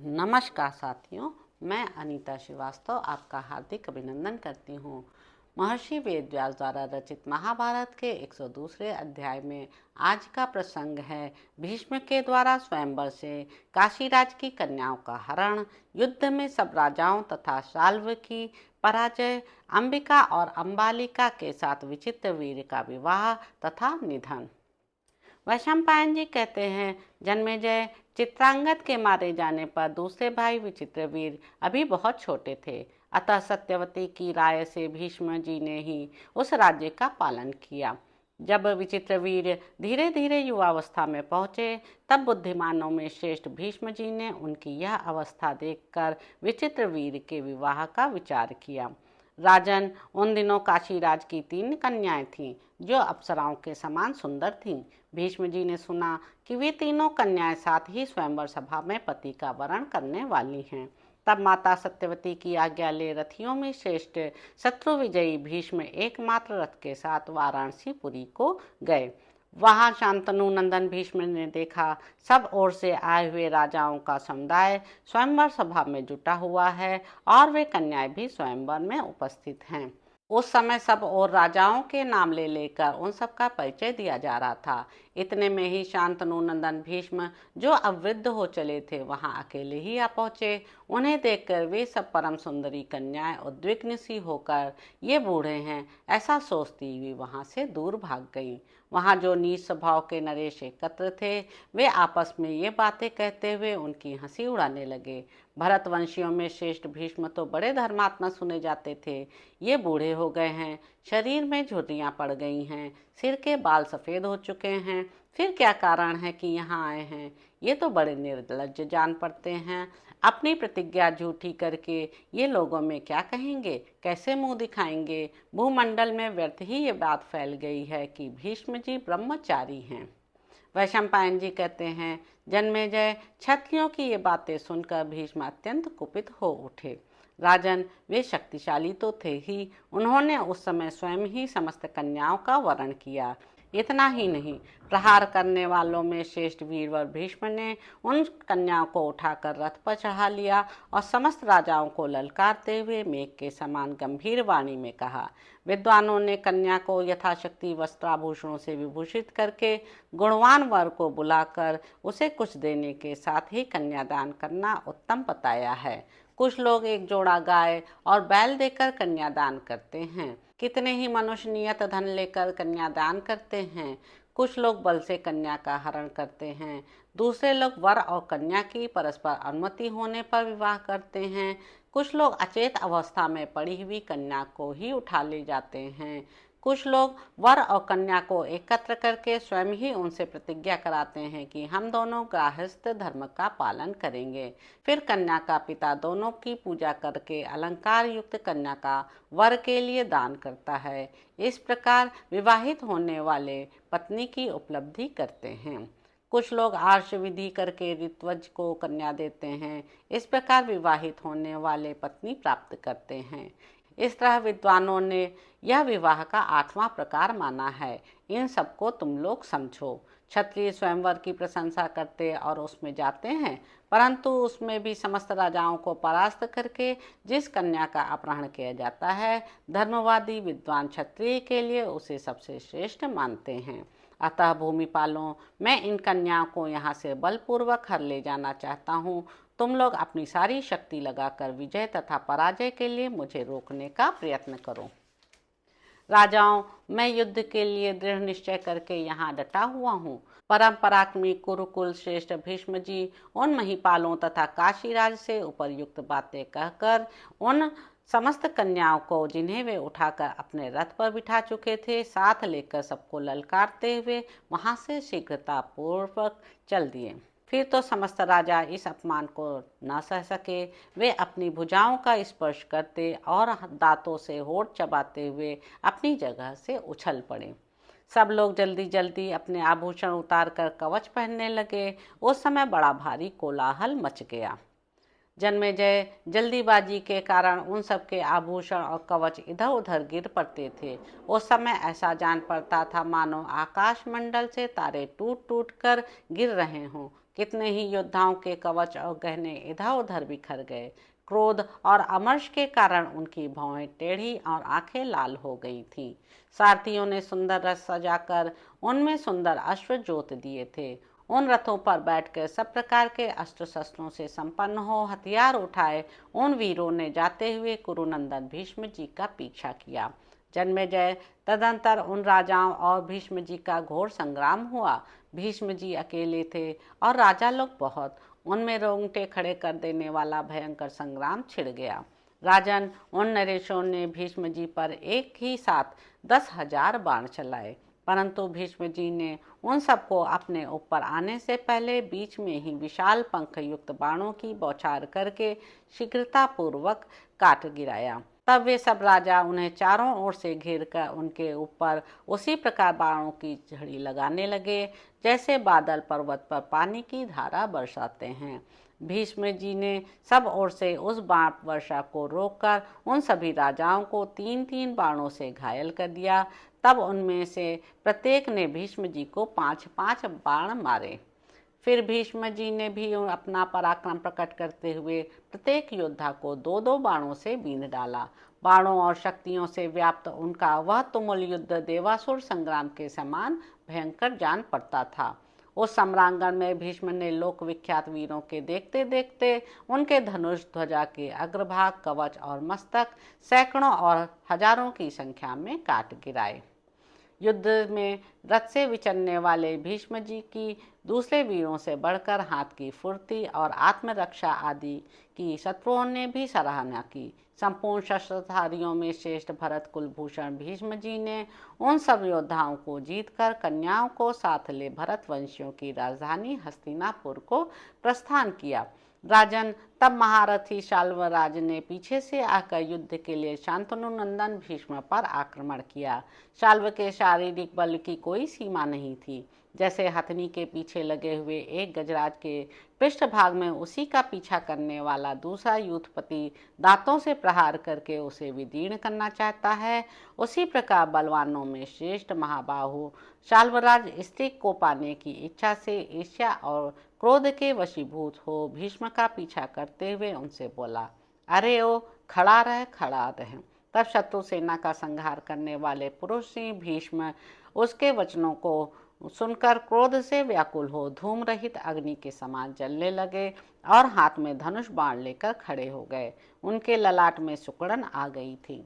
नमस्कार साथियों, मैं अनीता श्रीवास्तव आपका हार्दिक अभिनंदन करती हूँ। महर्षि वेदव्यास द्वारा रचित महाभारत के 102वें अध्याय में आज का प्रसंग है भीष्म के द्वारा स्वयंवर से काशीराज की कन्याओं का हरण, युद्ध में सब राजाओं तथा शाल्व की पराजय, अंबिका और अंबालिका के साथ विचित्रवीर का विवाह तथा निधन। वैशंपायन जी कहते हैं, जन्मेजय चित्रांगद के मारे जाने पर दूसरे भाई विचित्रवीर अभी बहुत छोटे थे, अतः सत्यवती की राय से भीष्म जी ने ही उस राज्य का पालन किया। जब विचित्रवीर धीरे धीरे युवावस्था में पहुंचे, तब बुद्धिमानों में श्रेष्ठ भीष्म जी ने उनकी यह अवस्था देखकर विचित्रवीर के विवाह का विचार किया। राजन, उन दिनों काशीराज की 3 कन्याएं थीं, जो अप्सराओं के समान सुंदर थीं। भीष्म जी ने सुना कि वे तीनों कन्याएं साथ ही स्वयंवर सभा में पति का वरण करने वाली हैं। तब माता सत्यवती की आज्ञा ले रथियों में श्रेष्ठ शत्रु विजयी भीष्म एकमात्र रथ के साथ वाराणसीपुरी को गए। वहां शांतनु नंदन भीष्म ने देखा, सब ओर से आए हुए राजाओं का समुदाय स्वयंवर सभा में जुटा हुआ है और वे कन्याएं भी स्वयंवर में उपस्थित हैं। उस समय सब और राजाओं के नाम ले लेकर उन सब का परिचय दिया जा रहा था। इतने में ही शांतनु नंदन भीष्म, जो अब वृद्ध हो चले थे, वहां अकेले ही आ पहुंचे। उन्हें देखकर वे सब परम सुंदरी कन्याएं उद्विग्न सी होकर, ये बूढ़े हैं ऐसा सोचती हुई वहां से दूर भाग गईं। वहां जो नीच स्वभाव के नरेश एकत्र थे, वे आपस में ये बातें कहते हुए उनकी हंसी उड़ाने लगे। भरतवंशियों में श्रेष्ठ भीष्म तो बड़े धर्मात्मा सुने जाते थे। ये बूढ़े हो गए हैं, शरीर में झुर्रियां पड़ गई हैं, सिर के बाल सफ़ेद हो चुके हैं, फिर क्या कारण है कि यहाँ आए हैं? ये तो बड़े निर्लज्ज जान पड़ते हैं। अपनी प्रतिज्ञा झूठी करके ये लोगों में क्या कहेंगे, कैसे मुंह दिखाएंगे? भूमंडल में व्यर्थ ही ये बात फैल गई है कि भीष्म जी ब्रह्मचारी हैं। वैशंपायन जी कहते हैं, जन्मेजय, क्षत्रियों की ये बातें सुनकर भीष्म अत्यंत कुपित हो उठे। राजन, वे शक्तिशाली तो थे ही, उन्होंने उस समय स्वयं ही समस्त कन्याओं का वरण किया। इतना ही नहीं, प्रहार करने वालों में श्रेष्ठ वीरवर भीष्म ने उन कन्याओं को उठाकर रथ पर चढ़ा लिया और समस्त राजाओं को ललकारते हुए मेघ के समान गंभीर वाणी में कहा। विद्वानों ने कन्या को यथाशक्ति वस्त्राभूषणों से विभूषित करके गुणवान वर को बुलाकर उसे कुछ देने के साथ ही कन्यादान करना उत्तम बताया है। कुछ लोग एक जोड़ा गाय और बैल देकर कन्यादान करते हैं। कितने ही मनुष्य नियत धन लेकर कन्यादान करते हैं। कुछ लोग बल से कन्या का हरण करते हैं। दूसरे लोग वर और कन्या की परस्पर अनुमति होने पर विवाह करते हैं। कुछ लोग अचेत अवस्था में पड़ी हुई कन्या को ही उठा ले जाते हैं। कुछ लोग वर और कन्या को एकत्र करके स्वयं ही उनसे प्रतिज्ञा कराते हैं कि हम दोनों गृहस्थ धर्म का पालन करेंगे। फिर कन्या का पिता दोनों की पूजा करके अलंकार युक्त कन्या का वर के लिए दान करता है। इस प्रकार विवाहित होने वाले पत्नी की उपलब्धि करते हैं। कुछ लोग आर्ष विधि करके ऋत्वज को कन्या देते हैं। इस प्रकार विवाहित होने वाले पत्नी प्राप्त करते हैं। इस तरह विद्वानों ने यह विवाह का 8वां प्रकार माना है। इन सबको तुम लोग समझो। क्षत्रिय स्वयंवर की प्रशंसा करते और उसमें जाते हैं, परंतु उसमें भी समस्त राजाओं को परास्त करके जिस कन्या का अपहरण किया जाता है, धर्मवादी विद्वान क्षत्रिय के लिए उसे सबसे श्रेष्ठ मानते हैं। अतः भूमिपालों, मैं इन कन्याओं को यहाँ से बलपूर्वक हर ले जाना चाहता हूँ। तुम लोग अपनी सारी शक्ति लगाकर विजय तथा पराजय के लिए मुझे रोकने का प्रयत्न करो। राजाओं, मैं युद्ध के लिए दृढ़ निश्चय करके यहाँ डटा हुआ हूँ। परम पराक्रमी कुरुकुल श्रेष्ठ भीष्म जी उन महिपालों तथा काशीराज से उपरयुक्त बातें कहकर उन समस्त कन्याओं को, जिन्हें वे उठाकर अपने रथ पर बिठा चुके थे, साथ लेकर सबको ललकारते हुए वहां से शीघ्रतापूर्वक चल दिए। फिर तो समस्त राजा इस अपमान को न सह सके। वे अपनी भुजाओं का स्पर्श करते और दांतों से होंठ चबाते हुए अपनी जगह से उछल पड़े। सब लोग जल्दी जल्दी अपने आभूषण उतार कर कवच पहनने लगे। उस समय बड़ा भारी कोलाहल मच गया। जन्मेजय, जल्दीबाजी के कारण उन सब के आभूषण और कवच इधर उधर गिर पड़ते थे। उस समय ऐसा जान पड़ता था मानो आकाश मंडल से तारे टूट टूट कर गिर रहे हों। कितने ही योद्धाओं के कवच और गहने इधर उधर बिखर गए। क्रोध और अमर्ष के कारण उनकी भौहें टेढ़ी और आंखें लाल हो गई थीं। सारथियों ने सुंदर रथ सजाकर उनमें सुंदर अश्व जोत दिए थे। उन रथों पर बैठकर सब प्रकार के अस्त्र शस्त्रों से संपन्न हो हथियार उठाए उन वीरों ने जाते हुए कुरुनंदन भीष्म जी का पीछा किया। जन्मेजय तदंतर उन राजाओं और भीष्म जी का घोर संग्राम हुआ। भीष्म जी अकेले थे और राजा लोग बहुत। उनमें रोंगटे खड़े कर देने वाला भयंकर संग्राम छिड़ गया। राजन, उन नरेशों ने भीष्म जी पर एक ही साथ 10,000 बाण चलाए, परंतु भीष्म जी ने उन सबको अपने ऊपर आने से पहले बीच में ही विशाल पंख युक्त बाणों की बौछार करके शीघ्रतापूर्वक काट गिराया। तब वे सब राजा उन्हें चारों ओर से घेर कर उनके ऊपर उसी प्रकार बाणों की झड़ी लगाने लगे जैसे बादल पर्वत पर पानी की धारा बरसाते हैं। भीष्म जी ने सब ओर से उस बाण वर्षा को रोककर उन सभी राजाओं को 3-3 बाणों से घायल कर दिया। तब उनमें से प्रत्येक ने भीष्म जी को 5-5 बाण मारे। फिर भीष्म जी ने भी अपना पराक्रम प्रकट करते हुए प्रत्येक योद्धा को 2-2 बाणों से बींध डाला। बाणों और शक्तियों से व्याप्त उनका वह तुमुल युद्ध देवासुर संग्राम के समान भयंकर जान पड़ता था। उस सम्रांगण में भीष्म ने लोक विख्यात वीरों के देखते देखते उनके धनुष, ध्वजा के अग्रभाग, कवच और मस्तक सैकड़ों और हजारों की संख्या में काट गिराए। युद्ध में रथ से विचरने वाले भीष्म जी की दूसरे वीरों से बढ़कर हाथ की फुर्ती और आत्मरक्षा आदि की शत्रुओं ने भी सराहना की। संपूर्ण शस्त्रधारियों में श्रेष्ठ भरत कुलभूषण भीष्म जी ने उन सब योद्धाओं को जीतकर कन्याओं को साथ ले भरत वंशियों की राजधानी हस्तिनापुर को प्रस्थान किया। राजन, तब महारथी शाल्वराज ने पीछे से आकर युद्ध के लिए शांतनु नंदन भीष्म पर आक्रमण किया। शाल्व के शारीरिक बल की कोई सीमा नहीं थी। जैसे हथनी के पीछे लगे हुए एक गजराज के पृष्ठभाग में उसी का पीछा करने वाला दूसरा यूथपति दांतों से प्रहार करके उसे विदीर्ण करना चाहता है, उसी प्रकार बलवानों में श्रेष्ठ महाबाहु शाल्वराज स्त्री को पाने की इच्छा से ईर्ष्या और क्रोध के वशीभूत हो भीष्म का पीछा करते हुए उनसे बोला, अरे ओ, खड़ा रह, खड़ा रह। तब शत्रु सेना का संहार करने वाले पुरुष सिंह भीष्म उसके वचनों को सुनकर क्रोध से व्याकुल हो धूम रहित अग्नि के समान जलने लगे और हाथ में धनुष बाण लेकर खड़े हो गए। उनके ललाट में सुकड़न आ गई थी।